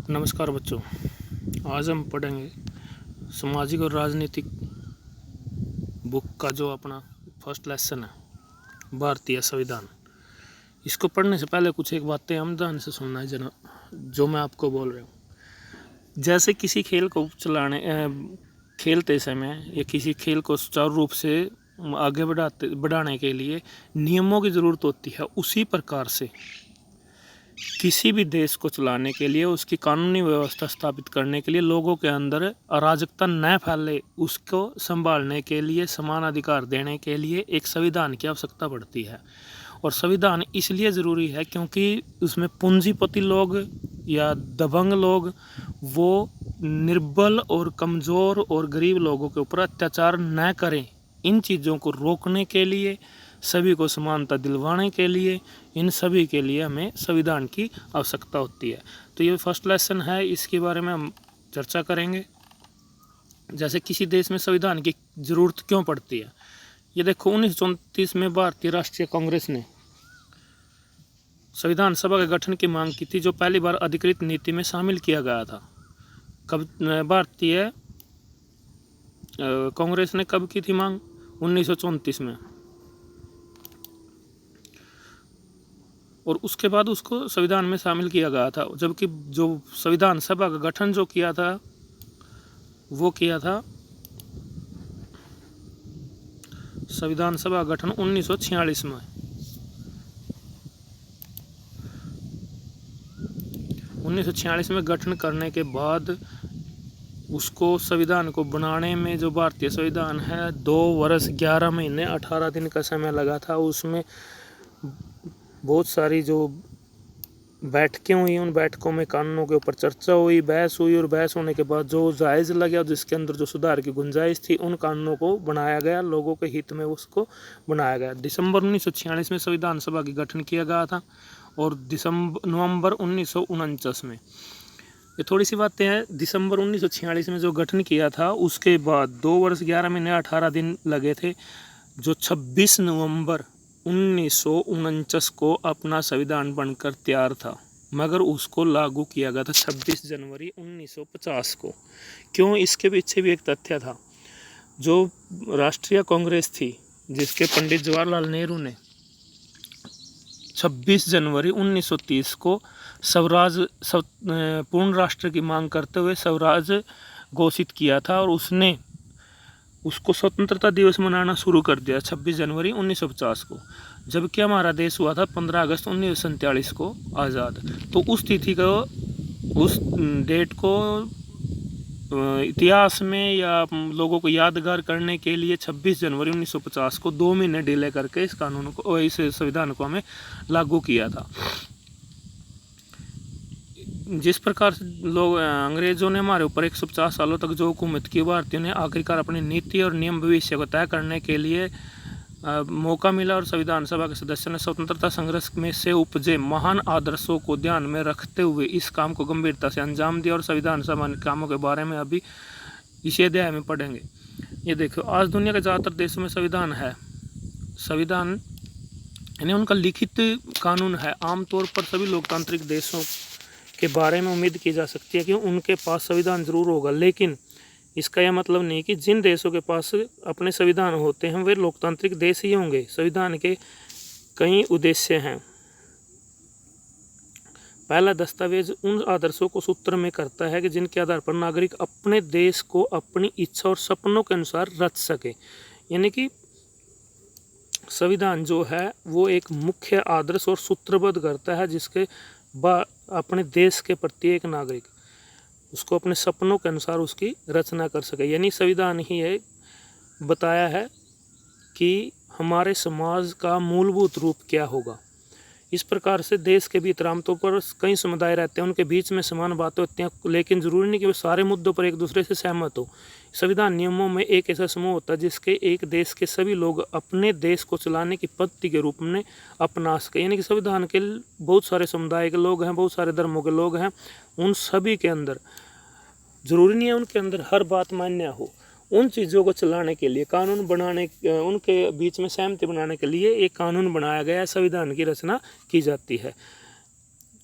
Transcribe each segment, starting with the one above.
नमस्कार बच्चों, आज हम पढ़ेंगे सामाजिक और राजनीतिक बुक का जो अपना फर्स्ट लेसन है भारतीय संविधान। इसको पढ़ने से पहले कुछ एक बातें हम ध्यान से सुनना है जना, जो मैं आपको बोल रहा हूँ। जैसे किसी खेल को खेलते समय या किसी खेल को सुचारू रूप से आगे बढ़ाने के लिए नियमों की ज़रूरत होती है, उसी प्रकार से किसी भी देश को चलाने के लिए, उसकी कानूनी व्यवस्था स्थापित करने के लिए, लोगों के अंदर अराजकता न फैले, उसको संभालने के लिए, समान अधिकार देने के लिए एक संविधान की आवश्यकता पड़ती है। और संविधान इसलिए ज़रूरी है क्योंकि उसमें पूंजीपति लोग या दबंग लोग वो निर्बल और कमज़ोर और गरीब लोगों के ऊपर अत्याचार न करें। इन चीज़ों को रोकने के लिए, सभी को समानता दिलवाने के लिए, इन सभी के लिए हमें संविधान की आवश्यकता होती है। तो ये फर्स्ट लेसन है, इसके बारे में हम चर्चा करेंगे। जैसे किसी देश में संविधान की ज़रूरत क्यों पड़ती है, ये देखो। 1934 में भारतीय राष्ट्रीय कांग्रेस ने संविधान सभा के गठन की मांग की थी, जो पहली बार अधिकृत नीति में शामिल किया गया था। कब भारतीय कांग्रेस ने कब की थी मांग? 1934 में। और उसके बाद उसको संविधान में शामिल किया गया था। जबकि जो संविधान सभा का गठन जो किया था, वो किया था संविधान सभा गठन 1946 में। 1946 में गठन करने के बाद उसको संविधान को बनाने में जो भारतीय संविधान है 2 वर्ष 11 महीने 18 दिन का समय लगा था। उसमें बहुत सारी जो बैठकें हुई, उन बैठकों में कानूनों के ऊपर चर्चा हुई, बहस हुई, और बहस होने के बाद जो जायज़ लगा, जिसके अंदर जो सुधार की गुंजाइश थी, उन कानूनों को बनाया गया, लोगों के हित में उसको बनाया गया। दिसंबर 1946 में संविधान सभा की गठन किया गया था और नवंबर 1949 में, ये थोड़ी सी बातें हैं। दिसंबर 1946 में जो गठन किया था, उसके बाद 2 वर्ष 11 महीने 18 दिन लगे थे। जो 26 नवंबर 1949 को अपना संविधान बनकर तैयार था, मगर उसको लागू किया गया था 26 जनवरी 1950 को। क्यों? इसके पीछे भी एक तथ्य था। जो राष्ट्रीय कांग्रेस थी, जिसके पंडित जवाहरलाल नेहरू ने 26 जनवरी 1930 को स्वराज पूर्ण राष्ट्र की मांग करते हुए स्वराज घोषित किया था, और उसने उसको स्वतंत्रता दिवस मनाना शुरू कर दिया 26 जनवरी 1950 को। जबकि हमारा देश हुआ था 15 अगस्त 1947 को आज़ाद। तो उस तिथि को, उस डेट को इतिहास में या लोगों को यादगार करने के लिए 26 जनवरी 1950 को 2 महीने डिले करके इस कानून को, इस संविधान को हमें लागू किया था। जिस प्रकार से लोग अंग्रेज़ों ने हमारे ऊपर 150 सालों तक जो हुकूमत की, भारतीयों ने आखिरकार अपनी नीति और नियम भविष्य को तय करने के लिए मौका मिला, और संविधान सभा के सदस्यों ने स्वतंत्रता संघर्ष में से उपजे महान आदर्शों को ध्यान में रखते हुए इस काम को गंभीरता से अंजाम दिया। और संविधान सभा के कामों के बारे में अभी इसी अध्याय में पढ़ेंगे। ये देखो, आज दुनिया के ज़्यादातर देशों में संविधान है। संविधान यानी उनका लिखित कानून है। आमतौर पर सभी लोकतांत्रिक देशों के बारे में उम्मीद की जा सकती है कि उनके पास संविधान जरूर होगा, लेकिन इसका यह मतलब नहीं कि जिन देशों के पास अपने संविधान होते हैं वे लोकतांत्रिक देश ही होंगे। संविधान के कई उद्देश्य हैं। पहला दस्तावेज उन आदर्शों को सूत्र में करता है कि जिनके आधार पर नागरिक अपने देश को अपनी इच्छा और सपनों के अनुसार रच सके। यानी कि संविधान जो है वो एक मुख्य आदर्श और सूत्रबद्ध करता है, जिसके अपने देश के प्रति एक नागरिक उसको अपने सपनों के अनुसार उसकी रचना कर सके। यानी संविधान ही है बताया है कि हमारे समाज का मूलभूत रूप क्या होगा। इस प्रकार से देश के भीतर आमतौर पर कई समुदाय रहते हैं, उनके बीच में समान बातें होती हैं, लेकिन ज़रूरी नहीं कि वो सारे मुद्दों पर एक दूसरे से सहमत हो। संविधान नियमों में एक ऐसा समूह होता है जिसके एक देश के सभी लोग अपने देश को चलाने की पद्धति के रूप में अपना सके। यानी कि संविधान के बहुत सारे समुदाय के लोग हैं, बहुत सारे धर्मों के लोग हैं, उन सभी के अंदर ज़रूरी नहीं है उनके अंदर हर बात मान्य हो। उन चीज़ों को चलाने के लिए, कानून बनाने, उनके बीच में सहमति बनाने के लिए एक कानून बनाया गया है, संविधान की रचना की जाती है।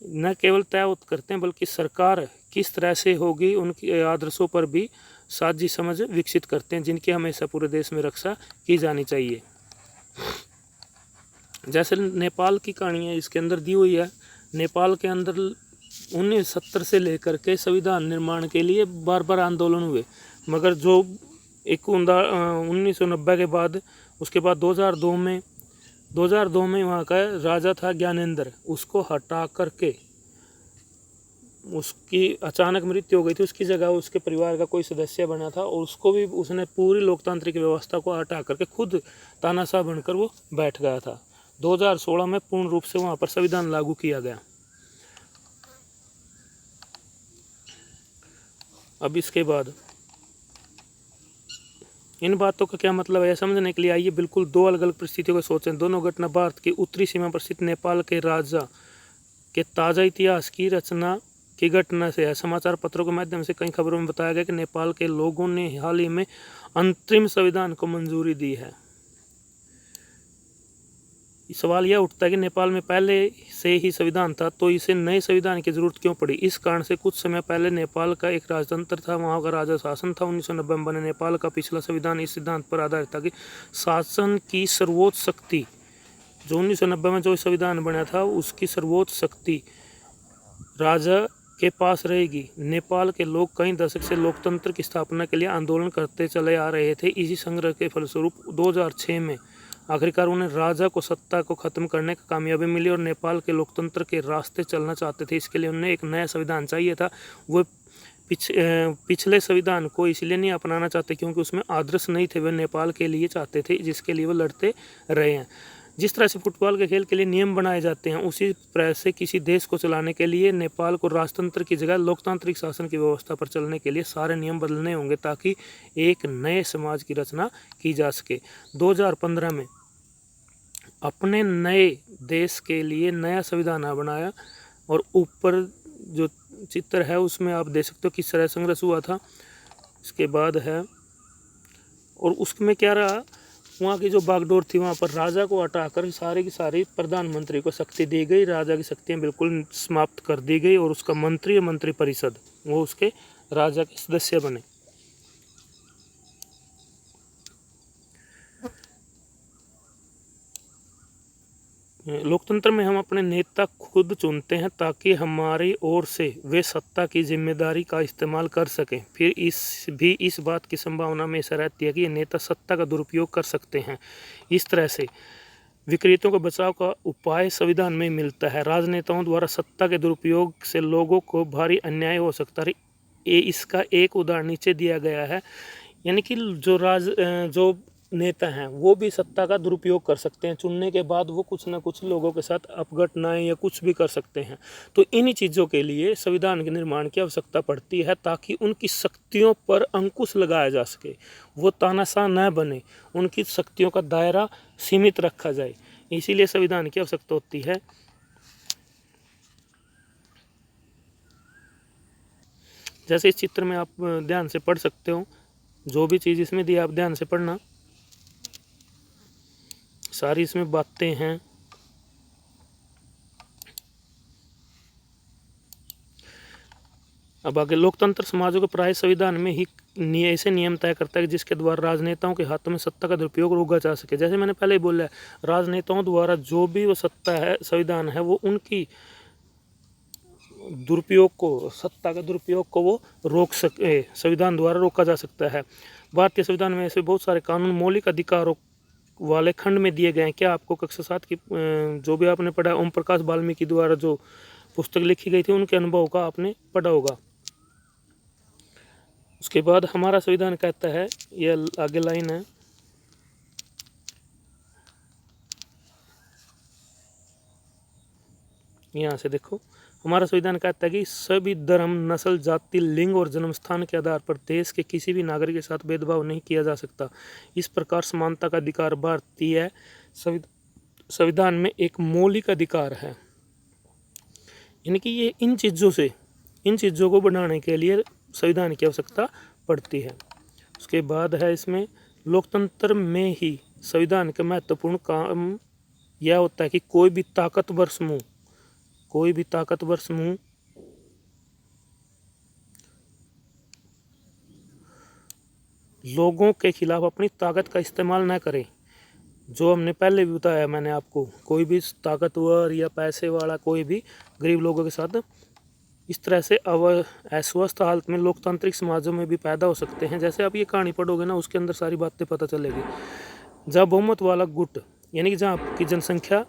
न केवल तय करते हैं बल्कि सरकार किस तरह से होगी उनके आदर्शों पर भी साझी समझ विकसित करते हैं, जिनकी हमेशा पूरे देश में रक्षा की जानी चाहिए। जैसे नेपाल की कहानी है इसके अंदर दी हुई है। नेपाल के अंदर 1970 से लेकर के संविधान निर्माण के लिए बार बार आंदोलन हुए, मगर जो 1990 के बाद, उसके बाद 2002 में वहाँ का राजा था ज्ञानेंद्र, उसको हटा करके उसकी अचानक मृत्यु हो गई थी। उसकी जगह उसके परिवार का कोई सदस्य बना था और उसको भी उसने पूरी लोकतांत्रिक व्यवस्था को हटा करके खुद तानाशाह बनकर वो बैठ गया था। 2016 में पूर्ण रूप से वहाँ पर संविधान लागू किया गया। अब इसके बाद इन बातों का क्या मतलब है समझने के लिए आइए बिल्कुल दो अलग अलग परिस्थितियों को सोचें। दोनों घटना भारत की उत्तरी सीमा पर स्थित नेपाल के राजा के ताज़ा इतिहास की रचना की घटना से है। समाचार पत्रों के माध्यम से कई खबरों में बताया गया कि नेपाल के लोगों ने हाल ही में अंतरिम संविधान को मंजूरी दी है। सवाल यह उठता है कि नेपाल में पहले से ही संविधान था, तो इसे नए संविधान की जरूरत क्यों पड़ी। इस कारण से कुछ समय पहले नेपाल का एक राजतंत्र था, वहाँ का राजा शासन था। 1990 में बने नेपाल का पिछला संविधान इस सिद्धांत पर आधारित था कि शासन की सर्वोच्च शक्ति, जो 1990 में जो संविधान बना था उसकी सर्वोच्च शक्ति राजा के पास रहेगी। नेपाल के लोग कई दशक से लोकतंत्र की स्थापना के लिए आंदोलन करते चले आ रहे थे। इसी संघर्ष के फलस्वरूप 2006 में आखिरकार उन्हें राजा को सत्ता को खत्म करने की कामयाबी मिली और नेपाल के लोकतंत्र के रास्ते चलना चाहते थे। इसके लिए उन्हें एक नया संविधान चाहिए था। वो पिछले संविधान को इसलिए नहीं अपनाना चाहते क्योंकि उसमें आदर्श नहीं थे, वे नेपाल के लिए चाहते थे जिसके लिए वो लड़ते रहे हैं। जिस तरह से फुटबॉल के खेल के लिए नियम बनाए जाते हैं, उसी तरह से किसी देश को चलाने के लिए नेपाल को राजतंत्र की जगह लोकतांत्रिक शासन की व्यवस्था पर चलने के लिए सारे नियम बदलने होंगे ताकि एक नए समाज की रचना की जा सके। 2015 में अपने नए देश के लिए नया संविधान बनाया और ऊपर जो चित्र है उसमें आप देख सकते हो किस तरह संघर्ष हुआ था। इसके बाद है और उसमें क्या रहा, वहाँ की जो बागडोर थी वहाँ पर राजा को हटाकर सारी की सारी प्रधानमंत्री को शक्ति दी गई। राजा की शक्तियाँ बिल्कुल समाप्त कर दी गई और उसका मंत्री और मंत्रिपरिषद वो उसके राजा के सदस्य बने। लोकतंत्र में हम अपने नेता खुद चुनते हैं ताकि हमारी ओर से वे सत्ता की जिम्मेदारी का इस्तेमाल कर सकें। फिर इस बात की संभावना हमेशा रहती है कि ये नेता सत्ता का दुरुपयोग कर सकते हैं। इस तरह से विकृतियों को बचाव का उपाय संविधान में मिलता है। राजनेताओं द्वारा सत्ता के दुरुपयोग से लोगों को भारी अन्याय हो सकता है। इसका एक उदाहरण नीचे दिया गया है, यानी कि जो नेता हैं वो भी सत्ता का दुरुपयोग कर सकते हैं। चुनने के बाद वो कुछ ना कुछ लोगों के साथ अपघटनाएं या कुछ भी कर सकते हैं। तो इन्हीं चीज़ों के लिए संविधान के निर्माण की आवश्यकता पड़ती है ताकि उनकी शक्तियों पर अंकुश लगाया जा सके, वो तानाशाह न बने, उनकी शक्तियों का दायरा सीमित रखा जाए। इसीलिए संविधान की आवश्यकता होती है। जैसे इस चित्र में आप ध्यान से पढ़ सकते हो, जो भी चीज़ इसमें दी आप ध्यान से पढ़ना, सारी इसमें बातें हैं। अब आगे, लोकतंत्र समाजों के प्राय संविधान में ही ऐसे नियम तय करता है जिसके द्वारा राजनेताओं के हाथों में सत्ता का दुरुपयोग रोका जा सके। जैसे मैंने पहले ही बोला, राजनेताओं द्वारा जो भी वो सत्ता है, संविधान है, वो उनकी दुरुपयोग को, सत्ता के दुरुपयोग को वो रोक सके, संविधान द्वारा रोका जा सकता है। भारतीय संविधान में ऐसे बहुत सारे कानून मौलिक अधिकारों वाले खंड में दिए गए हैं। क्या आपको कक्षा 7 की जो भी आपने पढ़ा, ओम प्रकाश वाल्मीकि द्वारा जो पुस्तक लिखी गई थी उनके अनुभव का आपने पढ़ा होगा। उसके बाद हमारा संविधान कहता है, यह आगे लाइन है, यहाँ से देखो, हमारा संविधान कहता है कि सभी धर्म, नस्ल, जाति, लिंग और जन्म स्थान के आधार पर देश के किसी भी नागरिक के साथ भेदभाव नहीं किया जा सकता। इस प्रकार समानता का अधिकार भारतीय संविधान में एक मौलिक अधिकार है। यानी कि ये इन चीज़ों को बनाने के लिए संविधान की आवश्यकता पड़ती है। उसके बाद है इसमें, लोकतंत्र में ही संविधान का महत्वपूर्ण काम यह होता है कि कोई भी ताकतवर समूह लोगों के खिलाफ अपनी ताकत का इस्तेमाल न करें। जो हमने पहले भी बताया मैंने आपको, कोई भी ताकतवर या पैसे वाला कोई भी गरीब लोगों के साथ इस तरह से अस्वस्थ हालत में लोकतांत्रिक समाजों में भी पैदा हो सकते हैं। जैसे आप ये कहानी पढ़ोगे ना, उसके अंदर सारी बातें पता चलेगी। जहाँ बहुमत वाला गुट, यानी कि जहाँ आपकी जनसंख्या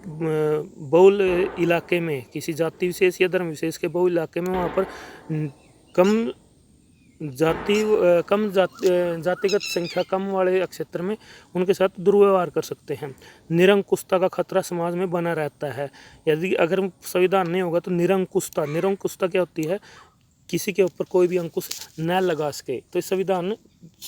बहुल इलाके में, किसी जाति विशेष या धर्म विशेष के बहुल इलाके में, वहाँ पर कम जातिगत संख्या कम वाले क्षेत्र में उनके साथ दुर्व्यवहार कर सकते हैं। निरंकुशता का खतरा समाज में बना रहता है। यदि अगर संविधान नहीं होगा तो निरंकुशता क्या होती है? किसी के ऊपर कोई भी अंकुश न लगा सके। तो इस संविधान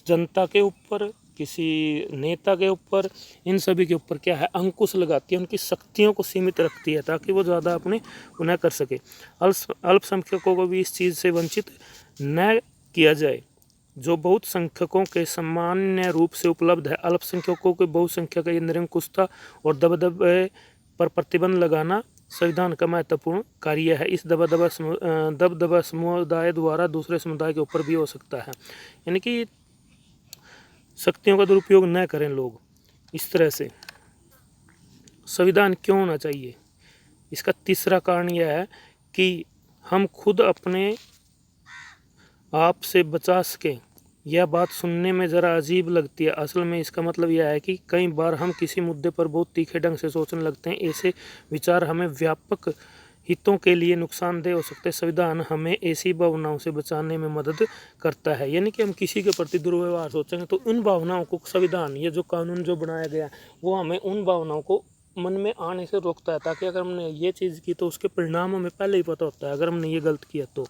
जनता के ऊपर, किसी नेता के ऊपर, इन सभी के ऊपर क्या है? अंकुश लगाती है, उनकी शक्तियों को सीमित रखती है ताकि वो ज़्यादा अपने उन्हें कर सके। अल्पसंख्यकों को भी इस चीज़ से वंचित न किया जाए जो बहुत संख्यकों के सामान्य रूप से उपलब्ध है। अल्पसंख्यकों के बहुसंख्या का निरंकुशता और दबदबे पर प्रतिबंध लगाना संविधान का महत्वपूर्ण कार्य है। इस दबदबा समुदाय द्वारा दूसरे समुदाय के ऊपर भी हो सकता है, यानी कि शक्तियों का दुरुपयोग न करें लोग। इस तरह से संविधान क्यों होना चाहिए? इसका तीसरा कारण यह है कि हम खुद अपने आप से बचा सकें। यह बात सुनने में ज़रा अजीब लगती है, असल में इसका मतलब यह है कि कई बार हम किसी मुद्दे पर बहुत तीखे ढंग से सोचने लगते हैं। ऐसे विचार हमें व्यापक हितों के लिए नुकसानदेह हो सकते हैं। संविधान हमें ऐसी भावनाओं से बचाने में मदद करता है, यानी कि हम किसी के प्रति दुर्व्यवहार सोचेंगे तो उन भावनाओं को संविधान, ये जो कानून जो बनाया गया वो हमें उन भावनाओं को मन में आने से रोकता है, ताकि अगर हमने ये चीज़ की तो उसके परिणाम हमें पहले ही पता होता है अगर हमने ये गलत किया तो।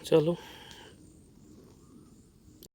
चलो